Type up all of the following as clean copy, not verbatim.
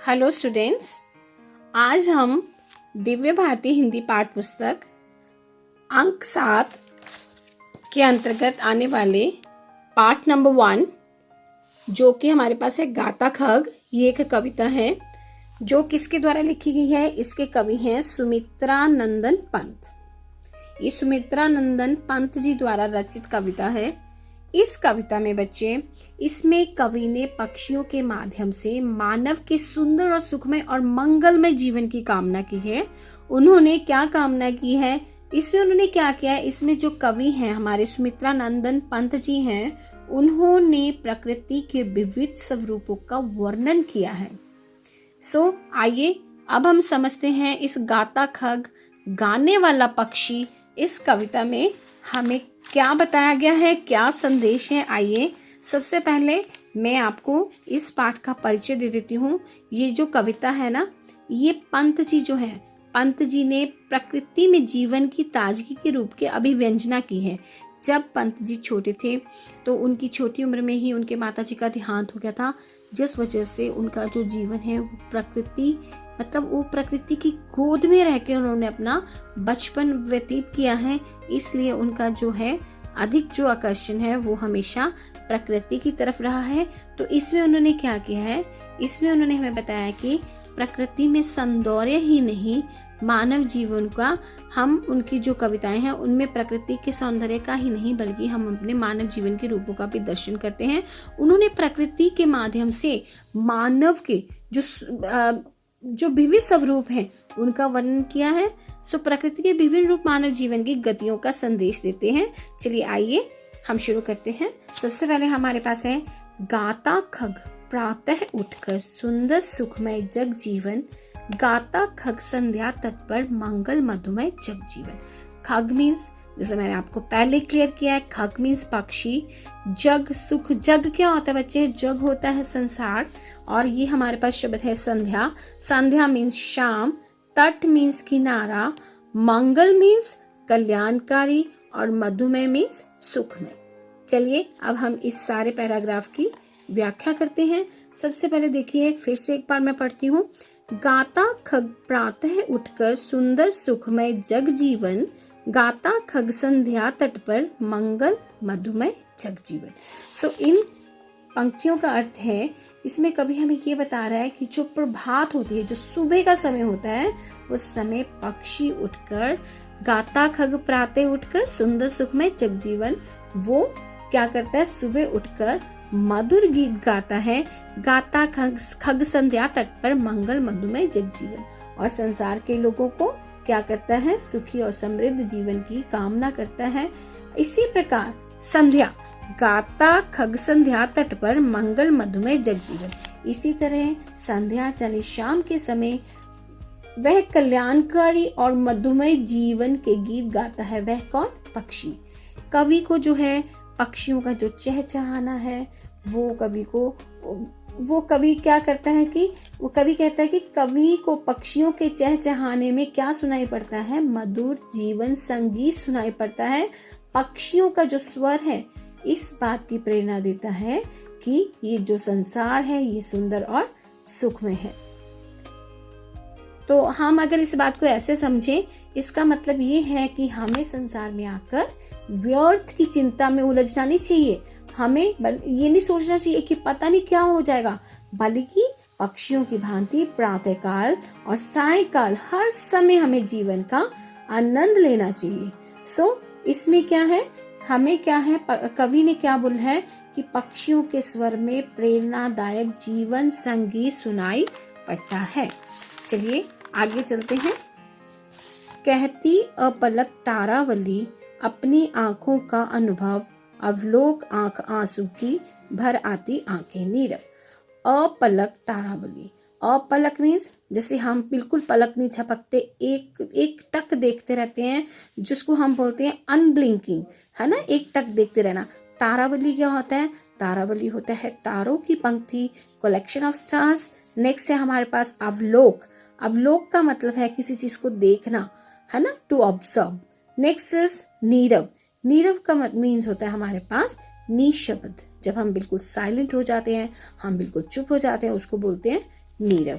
Hello students, आज हम दिव्य भारती हिंदी पाठ पुस्तक अंक 7 के अंतर्गत आने वाले पाठ नंबर 1 जो कि हमारे पास है गाता खग। ये एक कविता है जो किसके द्वारा लिखी गई है। इसके कवि हैं सुमित्रा नंदन पंत। ये सुमित्रा नंदन पंत जी द्वारा रचित कविता है। इस कविता में बच्चे, इसमें कवि ने पक्षियों के माध्यम से मानव के सुंदर और सुखमय और मंगलमय जीवन की कामना की है। उन्होंने क्या कामना की है, इसमें उन्होंने क्या किया है। इसमें जो कवि हैं हमारे सुमित्रा नंदन पंत जी हैं, उन्होंने प्रकृति के विविध स्वरूपों का वर्णन किया है। आइए अब हम समझते हैं इस गाता खग, गाने वाला पक्षी, इस कविता में हमें क्या बताया गया है, क्या संदेश है। आइए सबसे पहले मैं आपको इस पाठ का परिचय दे देती हूँ। ये जो कविता है ना, ये पंत जी जो है, पंत जी ने प्रकृति में जीवन की ताजगी के रूप की अभिव्यंजना की है। जब पंत जी छोटे थे तो उनकी छोटी उम्र में ही उनके माताजी का देहांत हो गया था, जिस वजह से उनका जो जीवन है वो प्रकृति की गोद में रह के उन्होंने अपना बचपन व्यतीत किया है। इसलिए उनका जो है अधिक जो आकर्षण है वो हमेशा प्रकृति की तरफ रहा है। तो इसमें उन्होंने क्या किया है, इसमें उन्होंने हमें बताया कि प्रकृति में सौंदर्य ही नहीं, मानव जीवन का, हम उनकी जो कविताएं हैं उनमें प्रकृति के सौंदर्य का ही नहीं बल्कि हम अपने मानव जीवन के रूपों का भी दर्शन करते हैं। उन्होंने प्रकृति के माध्यम से मानव के जो विविध स्वरूप हैं उनका वर्णन किया है। प्रकृति के विभिन्न रूप मानव जीवन की गतियों का संदेश देते हैं। चलिए आइए हम शुरू करते हैं। सबसे पहले हमारे पास है गाता खग प्रातः उठकर सुंदर सुखमय जग जीवन, गाता खग संध्या तट पर मंगल मधुमय जग जीवन। खग मीन्स, जैसे मैंने आपको पहले क्लियर किया है, खग मीन्स पक्षी, जग सुख, जग क्या होता है बच्चे, जग होता है संसार, और ये हमारे पास शब्द है संध्या। संध्या मीन्स शाम, तट मीन्स किनारा, मंगल मीन्स कल्याणकारी, और मधुमय मीन्स सुखमय। चलिए अब हम इस सारे पैराग्राफ की व्याख्या करते हैं। सबसे पहले देखिए, फिर से एक बार मैं पढ़ती हूँ। गाता खग प्रातः उठकर सुंदर सुखमय जग जीवन, गाता खग संध्या तट पर मंगल मधुमय जग जीवन। इन पंक्तियों का अर्थ है, इसमें कवि हमें ये बता रहा है कि जो प्रभात होती है, जो सुबह का समय होता है, उस समय पक्षी उठकर, गाता खग प्रातः उठकर सुंदर सुखमय जग जीवन, वो क्या करता है, सुबह उठकर मधुर गीत गाता है। गाता खग संध्या तट पर मंगल मधुमय जग जीवन, और संसार के लोगों को क्या करता है, सुखी और समृद्ध जीवन की कामना करता है। इसी प्रकार संध्या, गाता खग संध्या तट पर मंगल मधुमय जग जीवन, इसी तरह संध्या यानी शाम के समय वह कल्याणकारी और मधुमय जीवन के गीत गाता है। वह कौन, पक्षी। कवि को जो है पक्षियों का जो चहचहाना है, वो कवि क्या करता है कि वो कवि कहता है कि कवि को पक्षियों के चहचहाने में क्या सुनाई पड़ता है, मधुर जीवन संगीत सुनाई पड़ता है। पक्षियों का जो स्वर है इस बात की प्रेरणा देता है कि ये जो संसार है ये सुंदर और सुखमय है। तो हम अगर इस बात को ऐसे समझें, इसका मतलब ये है कि हमें संसार में आकर व्यर्थ की चिंता में उलझना नहीं चाहिए। हमें ये नहीं सोचना चाहिए कि पता नहीं क्या हो जाएगा, बल्कि पक्षियों की भांति प्रातःकाल और सायंकाल हर समय हमें जीवन का आनंद लेना चाहिए। इसमें क्या है, हमें क्या है, कवि ने क्या बोला है कि पक्षियों के स्वर में प्रेरणादायक जीवन संगीत सुनाई पड़ता है। चलिए आगे चलते हैं। कहती अपलक तारावली अपनी आंखों का अनुभव, अवलोक आंख आंसू की भर आती आंखें नीरव। अपलक तारावली, अपलक मीन्स जैसे हम बिल्कुल पलक नहीं झपकते, एक टक देखते रहते हैं, जिसको हम बोलते हैं अनब्लिंकिंग, है ना, एक टक देखते रहना। तारावली क्या होता है, तारावली होता है तारों की पंक्ति, कलेक्शन ऑफ स्टार्स। नेक्स्ट है हमारे पास अवलोक। अवलोक का मतलब है किसी चीज को देखना, है ना, टू ऑब्जर्व। नेक्स्ट इज नीरव। नीरव का मीन्स होता है हमारे पास निशब्द, जब हम बिल्कुल साइलेंट हो जाते हैं, हम बिल्कुल चुप हो जाते हैं, उसको बोलते हैं नीरव।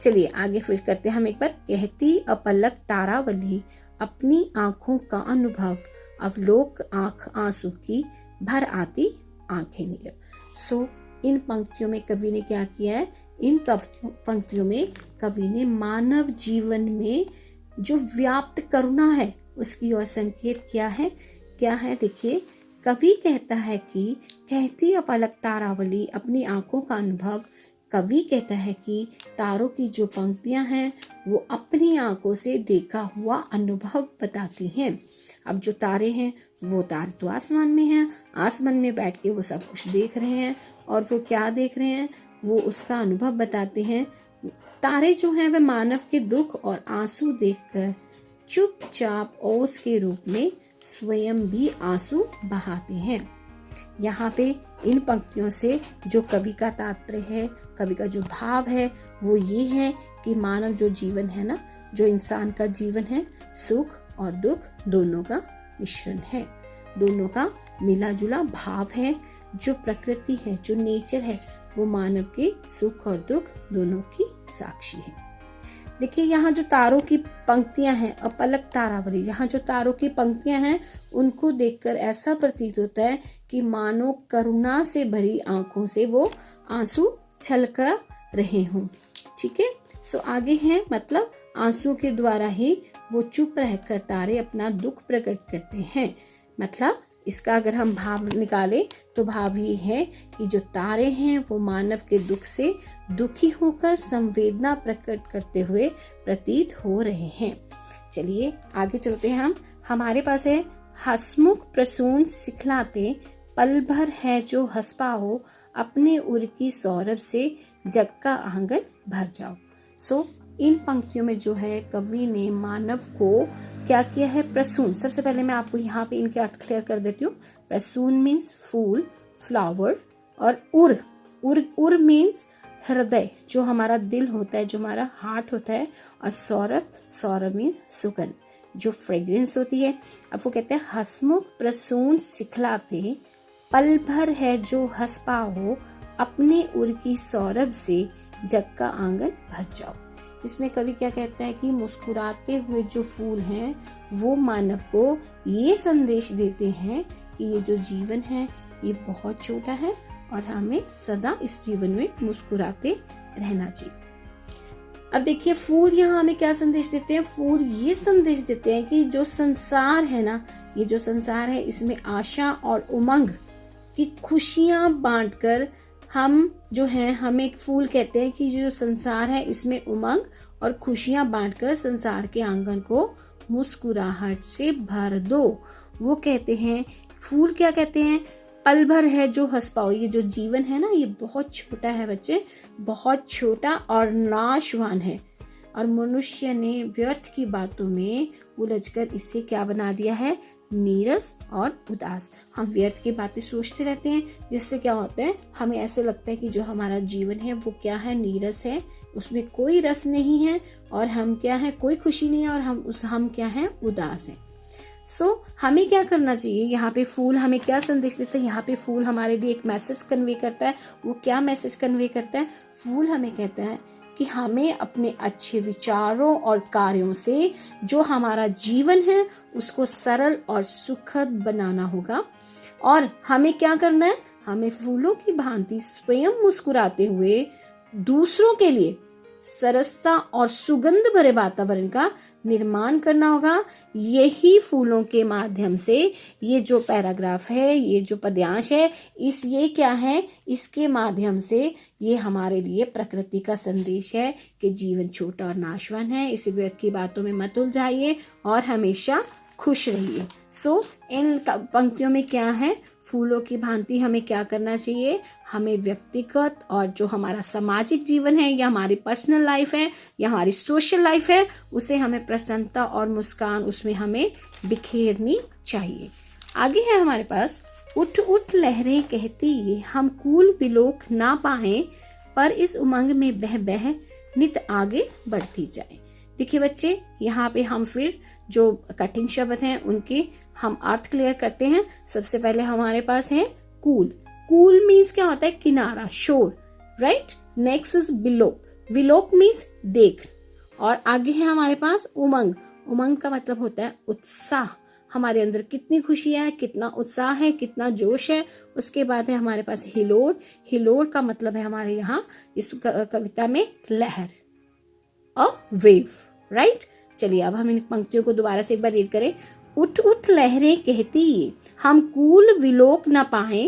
चलिए आगे फिर करते हैं हम एक बार। कहती अपलक तारावली अपनी आंखों का अनुभव, अवलोक आंख आंसू की भर आती आंखें नील। सो इन पंक्तियों में कवि ने क्या किया है, इन पंक्तियों में कवि ने मानव जीवन में जो व्याप्त करुणा है उसकी ओर संकेत किया है। क्या है देखिए, कवि कहता है कि कहती अपलक तारावली अपनी आंखों का अनुभव। कवि कहता है कि तारों की जो पंक्तियां हैं वो अपनी आंखों से देखा हुआ अनुभव बताती हैं। अब जो तारे हैं वो तारे तो आसमान में हैं, आसमान में बैठ के वो सब कुछ देख रहे हैं और वो क्या देख रहे हैं, वो उसका अनुभव बताते हैं। तारे जो हैं वे मानव के दुख और आंसू देखकर चुपचाप ओस के रूप में स्वयं भी आंसू बहाते हैं। यहाँ पे इन पंक्तियों से जो कवि का तात्पर्य है, कवि का जो भाव है वो ये है कि मानव जो जीवन है ना, जो इंसान का जीवन है, सुख और दुख दोनों का मिश्रण है, दोनों का मिला जुला भाव है। जो प्रकृति है, जो नेचर है, वो मानव के सुख और दुख दोनों की साक्षी है। देखिए यहाँ जो तारों की पंक्तियां हैं, अपलक तारावली, यहाँ जो तारों की पंक्तियां हैं उनको देखकर ऐसा प्रतीत होता है कि मानो करुणा से भरी आंखों से वो आंसू छलका रहे हों। ठीक है, सो आगे है मतलब आंसू के द्वारा ही वो चुप रहकर तारे अपना दुख प्रकट करते हैं। मतलब इसका अगर हम भाव निकालें तो भाव ये है कि जो तारे हैं वो मानव के दुख से दुखी होकर संवेदना प्रकट करते हुए प्रतीत हो रहे हैं। चलिए आगे चलते हैं हम। हमारे पास है हसमुख प्रसून सिखलाते पल भर है जो हंस पाओ, अपने उर की सौरभ से जग का आंगन भर जाओ। सो इन पंक्तियों में जो है कवि ने मानव को क्या किया है, प्रसून। सबसे पहले मैं आपको यहाँ पे इनके अर्थ क्लियर कर देती हूँ। प्रसून मीन्स फूल, फ्लावर, और उर मीन्स हृदय, जो हमारा दिल होता है, जो हमारा हार्ट होता है, और सौरभ मीन्स सुगंध, जो फ्रेग्रेंस होती है। अब वो कहते हैं हसमुख प्रसून सिखलाते पल भर है जो हंस पाओ, अपने उर की सौरभ से जग का आंगन भर जाओ। इसमें कवि क्या कहता है कि मुस्कुराते हुए जो फूल हैं वो मानव को ये संदेश देते हैं कि ये जो जीवन है ये बहुत छोटा है और हमें सदा इस जीवन में मुस्कुराते रहना चाहिए। अब देखिए फूल यहाँ हमें क्या संदेश देते हैं, फूल ये संदेश देते हैं कि जो संसार है ना, ये जो संसार है इसमें आशा और उमंग की खुशियां बांटकर हम जो हैं, हमें फूल कहते हैं कि जो संसार है इसमें उमंग और खुशियां बांटकर संसार के आंगन को मुस्कुराहट से भर दो। वो कहते हैं, फूल क्या कहते हैं, पल भर है जो हंस पाओ। ये जो जीवन है ना ये बहुत छोटा है बच्चे, बहुत छोटा और नाशवान है, और मनुष्य ने व्यर्थ की बातों में उलझकर इसे क्या बना दिया है, नीरस और उदास। हम व्यर्थ की बातें सोचते रहते हैं जिससे क्या होता है, हमें ऐसे लगता है कि जो हमारा जीवन है वो क्या है, नीरस है, उसमें कोई रस नहीं है, और हम क्या है, कोई खुशी नहीं है, और हम क्या है, उदास हैं। हमें क्या करना चाहिए, यहाँ पे फूल हमें क्या संदेश देता है, यहाँ पे फूल हमारे लिए एक मैसेज कन्वे करता है। वो क्या मैसेज कन्वे करता है, फूल हमें कहता है कि हमें अपने अच्छे विचारों और कार्यों से जो हमारा जीवन है उसको सरल और सुखद बनाना होगा, और हमें क्या करना है, हमें फूलों की भांति स्वयं मुस्कुराते हुए दूसरों के लिए सरसता और सुगंध भरे वातावरण का निर्माण करना होगा। यही फूलों के माध्यम से ये जो पैराग्राफ है, ये जो पद्यांश है, ये क्या है, इसके माध्यम से ये हमारे लिए प्रकृति का संदेश है कि जीवन छोटा और नाशवान है। इस व्यर्थ की बातों में मत उलझाइए और हमेशा खुश रहिए। इन पंक्तियों में क्या है, फूलों की भांति हमें क्या करना चाहिए, हमें व्यक्तिगत और जो हमारा सामाजिक जीवन है, या हमारी पर्सनल लाइफ है, या हमारी सोशल लाइफ है, उसे हमें प्रसन्नता और मुस्कान उसमें हमें बिखेरनी चाहिए। आगे है हमारे पास, उठ उठ लहरें कहती ये हम कूल विलोक ना पाए, पर इस उमंग में बह बह नित आगे बढ़ती जाए। देखिए बच्चे, यहाँ पे हम फिर जो कठिन शब्द हैं उनके हम अर्थ क्लियर करते हैं। सबसे पहले हमारे पास है कूल। कूल मीन्स क्या होता है, किनारा, शोर, राइट। नेक्स्ट इज बिलोक। विलोक मीन्स देख, और आगे है हमारे पास उमंग। उमंग का मतलब होता है उत्साह, हमारे अंदर कितनी खुशी है, कितना उत्साह है, कितना जोश है। उसके बाद है हमारे पास हिलोर। हिलोर का मतलब है हमारे यहाँ इस कविता में लहर, अ वेव, राइट। चलिए अब हम इन पंक्तियों को दोबारा से एक बार रीड करें। उठ उठ लहरें कहती ये, हम कूल विलोक न पाए,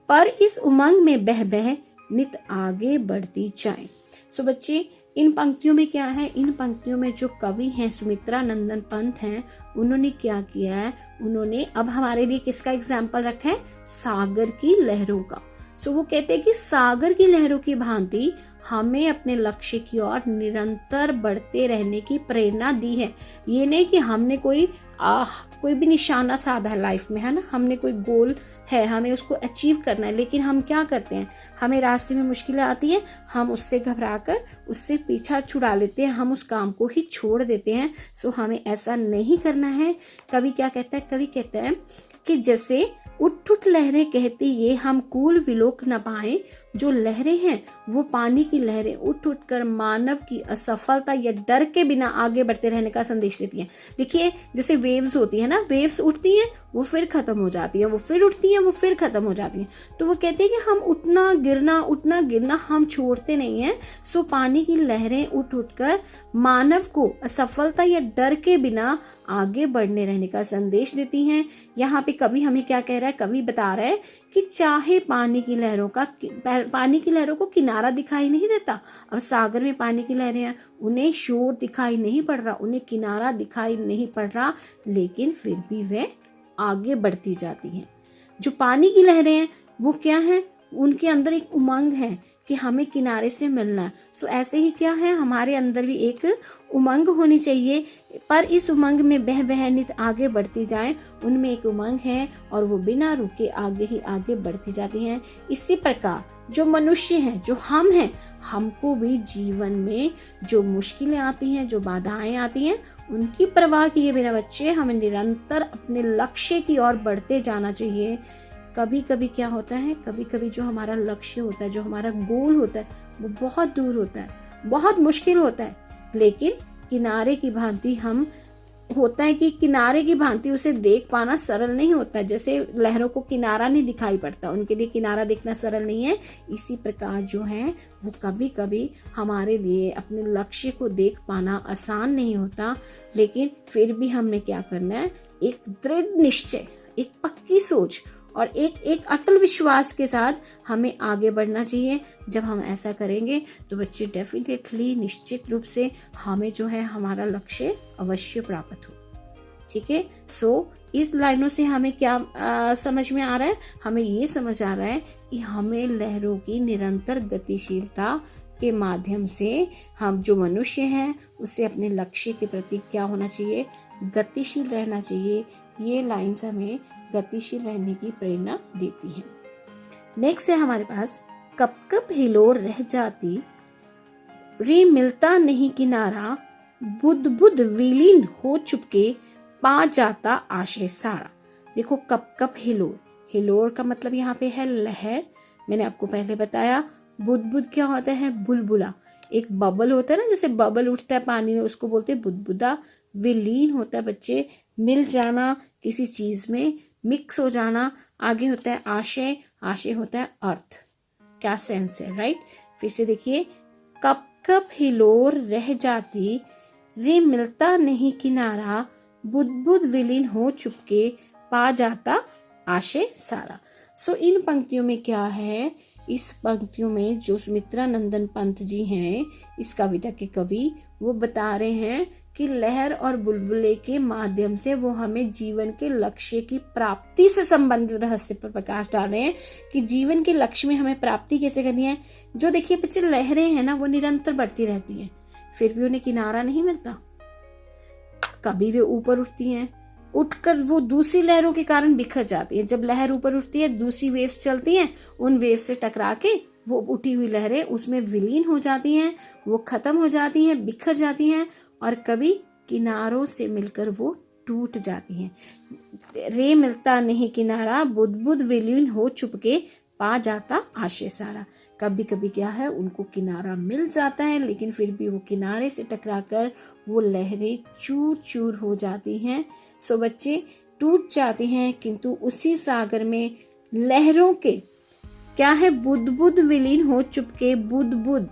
पर इस उमंग में बह बह नित आगे बढ़ती जाए। सो बच्चे, इन पंक्तियों में क्या है, इन पंक्तियों में जो कवि हैं सुमित्रा नंदन पंत हैं, उन्होंने क्या किया है, उन्होंने अब हमारे लिए किसका एग्जाम्पल रखा है, सागर की लहरों का। सो वो कहते हैं कि सागर की लहरों की भांति हमें अपने लक्ष्य की ओर निरंतर बढ़ते रहने की प्रेरणा दी है। ये नहीं कि हमने कोई भी निशाना साधा है लाइफ में, है ना, हमने कोई गोल है, हमें उसको अचीव करना है, लेकिन हम क्या करते हैं, हमें रास्ते में मुश्किलें आती है, हम उससे घबराकर उससे पीछा छुड़ा लेते हैं, हम उस काम को ही छोड़ देते हैं। सो हमें ऐसा नहीं करना है। कवि क्या कहता है, कवि कहता है कि जैसे उठ उठ लहरें कहती ये, हम कूल विलोक न पाए। जो लहरें हैं वो पानी की लहरें उठ उठ कर मानव की असफलता या डर के बिना आगे बढ़ते रहने का संदेश देती हैं। देखिए जैसे वेव्स होती है ना, वेव्स उठती हैं वो फिर खत्म हो जाती है, वो फिर उठती हैं वो फिर खत्म हो जाती हैं। तो वो कहते हैं कि हम उठना गिरना हम छोड़ते नहीं हैं। सो पानी की लहरें उठ उठ कर मानव को असफलता या डर के बिना आगे बढ़ने रहने का संदेश देती हैं। यहाँ पे कवि हमें क्या कह रहा है, कवि बता रहा है कि चाहे पानी की लहरों को किनारा दिखाई नहीं देता। अब सागर में पानी की लहरें हैं, उन्हें शोर दिखाई नहीं पड़ रहा, उन्हें किनारा दिखाई नहीं पड़ रहा, लेकिन फिर भी वे आगे बढ़ती जाती हैं। जो पानी की लहरें हैं वो क्या है, उनके अंदर एक उमंग है कि हमें किनारे से मिलना है। सो ऐसे ही क्या है, हमारे अंदर भी एक उमंग होनी चाहिए, पर इस उमंग में बह बह नित आगे बढ़ती जाए। उनमें एक उमंग है और वो बिना रुके आगे ही आगे बढ़ती जाती हैं। इसी प्रकार जो मनुष्य हैं, जो हम हैं, हमको भी जीवन में जो मुश्किलें आती हैं, जो बाधाएं आती हैं, उनकी परवाह किए बिना बच्चे हमें निरंतर अपने लक्ष्य की ओर बढ़ते जाना चाहिए। कभी कभी क्या होता है, कभी कभी जो हमारा लक्ष्य होता है, जो हमारा गोल होता है, वो बहुत दूर होता है, बहुत मुश्किल होता है, लेकिन किनारे की भांति किनारे की भांति उसे देख पाना सरल नहीं होता। जैसे लहरों को किनारा नहीं दिखाई पड़ता, उनके लिए किनारा देखना सरल नहीं है। इसी प्रकार जो है वो कभी कभी हमारे लिए अपने लक्ष्य को देख पाना आसान नहीं होता, लेकिन फिर भी हमने क्या करना है, एक दृढ़ निश्चय, एक पक्की सोच और एक अटल विश्वास के साथ हमें आगे बढ़ना चाहिए। जब हम ऐसा करेंगे तो बच्चे डेफिनेटली, निश्चित रूप से हमें जो है हमारा लक्ष्य अवश्य प्राप्त हो। ठीक है। सो इस लाइनों से हमें क्या समझ में आ रहा है, हमें ये समझ आ रहा है कि हमें लहरों की निरंतर गतिशीलता के माध्यम से हम जो मनुष्य हैं उससे अपने लक्ष्य के प्रति क्या होना चाहिए, गतिशील रहना चाहिए। ये लाइन्स हमें गतिशील रहने की प्रेरणा देती हैं। नेक्स्ट है हमारे पास, कब कब हिलोर रह जाती रे मिलता नहीं किनारा, बुद बुद विलीन हो चुपके पा जाता आशय सारा। देखो कब कब हिलोर, हिलोर का मतलब यहाँ पे है लहर। मैंने आपको पहले बताया बुद बुद क्या होता है, बुलबुला, एक बबल होता है ना, जैसे बबल उठता है पानी में, उसको बोलते हैं बुदबुदा। विलीन होता है बच्चे मिल जाना, किसी चीज में मिक्स हो जाना। आगे होता है आशय, आशय होता है अर्थ, क्या सेंस है, राइट। फिर से देखिए, कब कब हिलोर रह जाती रे मिलता नहीं किनारा, बुद बुद विलीन हो चुपके पा जाता आशय सारा। सो इन पंक्तियों में क्या है, इस पंक्तियों में जो सुमित्रा नंदन पंत जी हैं, इस कविता के कवि, वो बता रहे हैं कि लहर और बुलबुले के माध्यम से वो हमें जीवन के लक्ष्य की प्राप्ति से संबंधित रहस्य पर प्रकाश डाल रहे हैं कि जीवन के लक्ष्य में हमें प्राप्ति कैसे करनी है। जो देखिए बच्चे लहरें हैं ना, वो निरंतर बढ़ती रहती हैं, फिर भी उन्हें किनारा नहीं मिलता। कभी वे ऊपर उठती हैं, उठकर वो दूसरी लहरों के कारण बिखर जाती है। जब लहर ऊपर उठती है, दूसरी वेव्स चलती हैं, उन वेव्स से टकरा के वो उठी हुई लहरें उसमें विलीन हो जाती हैं, वो खत्म हो जाती हैं, बिखर जाती हैं, और कभी किनारों से मिलकर वो टूट जाती हैं। रे मिलता नहीं किनारा, बुद बुद विलीन हो चुपके पा जाता आशय सारा। कभी कभी क्या है उनको किनारा मिल जाता है, लेकिन फिर भी वो किनारे से टकराकर वो लहरें चूर चूर हो जाती हैं। सो बच्चे टूट जाते हैं, किंतु उसी सागर में लहरों के क्या है बुदबुद विलीन हो चुपके। बुदबुद,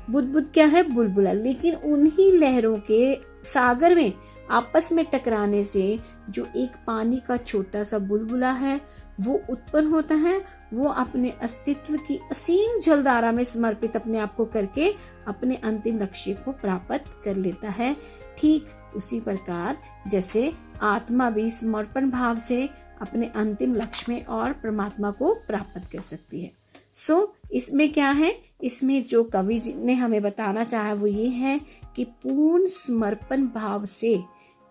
बुदबुद क्या है बुलबुला, लेकिन उन्हीं लहरों के सागर में आपस में टकराने से जो एक पानी का छोटा सा बुलबुला है वो उत्पन्न होता है। वो अपने अस्तित्व की असीम जलधारा में समर्पित अपने आप को करके अपने अंतिम लक्ष्य को प्राप्त कर लेता है। ठीक उसी प्रकार जैसे आत्मा भी समर्पण भाव से अपने अंतिम लक्ष्य में और परमात्मा को प्राप्त कर सकती है। सो इसमें क्या है, इसमें जो कवि जी ने हमें बताना चाहा वो ये है कि पूर्ण समर्पण भाव से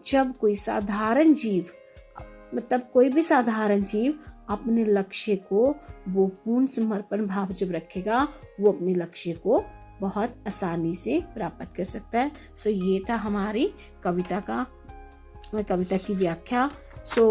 जब कोई साधारण जीव, मतलब कोई भी साधारण जीव अपने लक्ष्य को वो पूर्ण समर्पण भाव जब रखेगा, वो अपने लक्ष्य को बहुत आसानी से प्राप्त कर सकता है। सो ये था हमारी कविता की व्याख्या। सो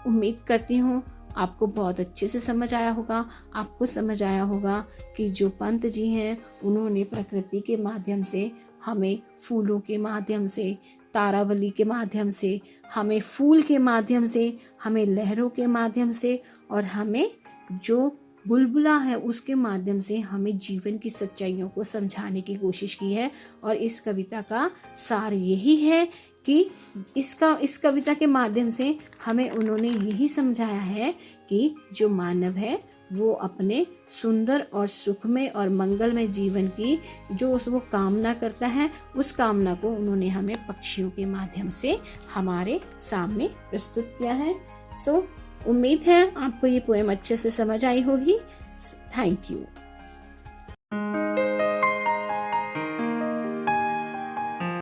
उम्मीद करती हूँ आपको बहुत अच्छे से समझ आया होगा। आपको समझ आया होगा कि जो पंत जी हैं उन्होंने प्रकृति के माध्यम से हमें फूलों के माध्यम से, तारावली के माध्यम से, हमें फूल के माध्यम से, हमें लहरों के माध्यम से और हमें जो बुलबुला है उसके माध्यम से हमें जीवन की सच्चाइयों को समझाने की कोशिश की है। और इस कविता का सार यही है कि इस कविता के माध्यम से हमें उन्होंने यही समझाया है कि जो मानव है वो अपने सुंदर और सुखमय और मंगलमय जीवन की जो वो कामना करता है, उस कामना को उन्होंने हमें पक्षियों के माध्यम से हमारे सामने प्रस्तुत किया है। सो उम्मीद है आपको ये पोएम अच्छे से समझ आई होगी। Thank you.